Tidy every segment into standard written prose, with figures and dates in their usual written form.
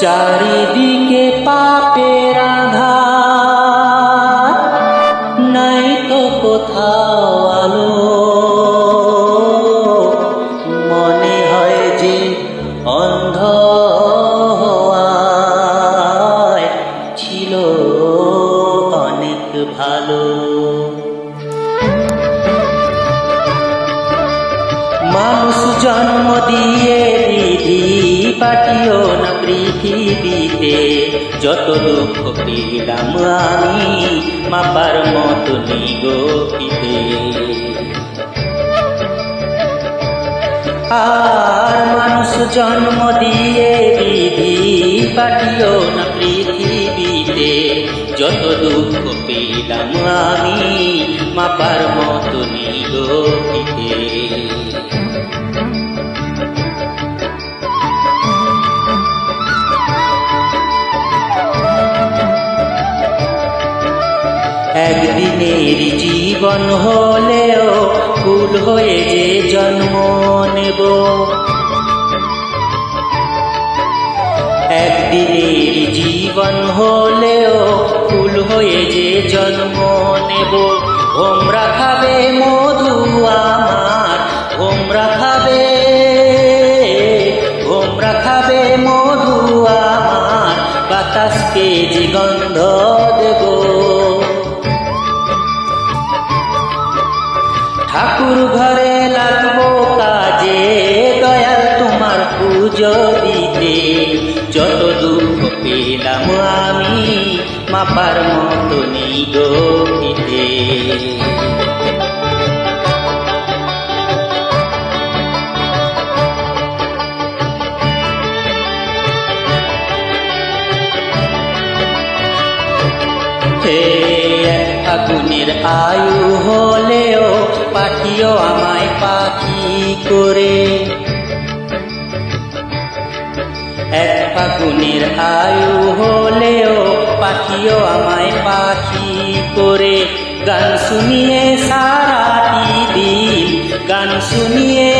চারিদিকে পাপের আঁধার, নাই তো কোথাও আলো। মনে হয় যে অন্ধ হওয়ায় ছিল অনেক ভালো। মানুষ জন্ম দিয়ে বিধি পাঠিও না পৃথিবীতে, যত দুঃখ পেলাম আমি মাপার মতো নিগতিতে। আর মানুষ জন্ম দিয়ে বিধি পাঠিও না পৃথিবীতে, যত দুঃখ পেলাম আমি মাপার মতো নিগতিতে। একদিনের জীবন হলেও ফুল হয়ে যে জন্ম নেব, একদিনের জীবন হলেও ফুল হয়ে যে জন্ম নেব। ভোমরা খাবে মধু আমার, ভোমরা খাবে, ভোমরা খাবে মধু আমার, বাতাসকে যে গন্ধ দেব। ঠাকুর ঘরে লাগবো কাজে, দয়াল তোমার পুজো দিতে, যত দুঃখ পেলাম আমি মাপার মতো নিগতিতে। ফাগুনের আয়ু হলেও পাঠিও আমায় পাখি করে, এক ফাগুনের আয়ু হলেও পাঠিও আমায় পাখি করে। গান শুনিয়ে সারাটি দিন, গান শুনিয়ে,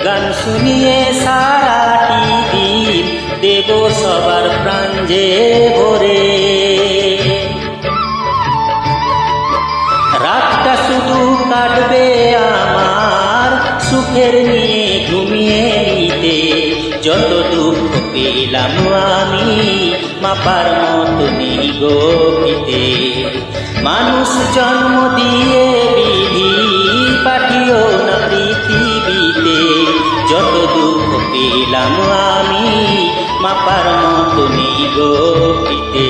গান শুনিয়ে সারাটি দিন দেব সবার প্রাণ যে ভরে। রাতটা শুধু কাটবে আমার সুখের নিয়ে ঘুমিয়ে নিতে, যত দুঃখ পেলাম আমি মাপার মতো নিগতিতে। মানুষ জন্ম দিয়ে বিধি পাঠিও না পৃথিবীতে, যত দুঃখ পেলাম আমি মাপার মতো নিগতিতে।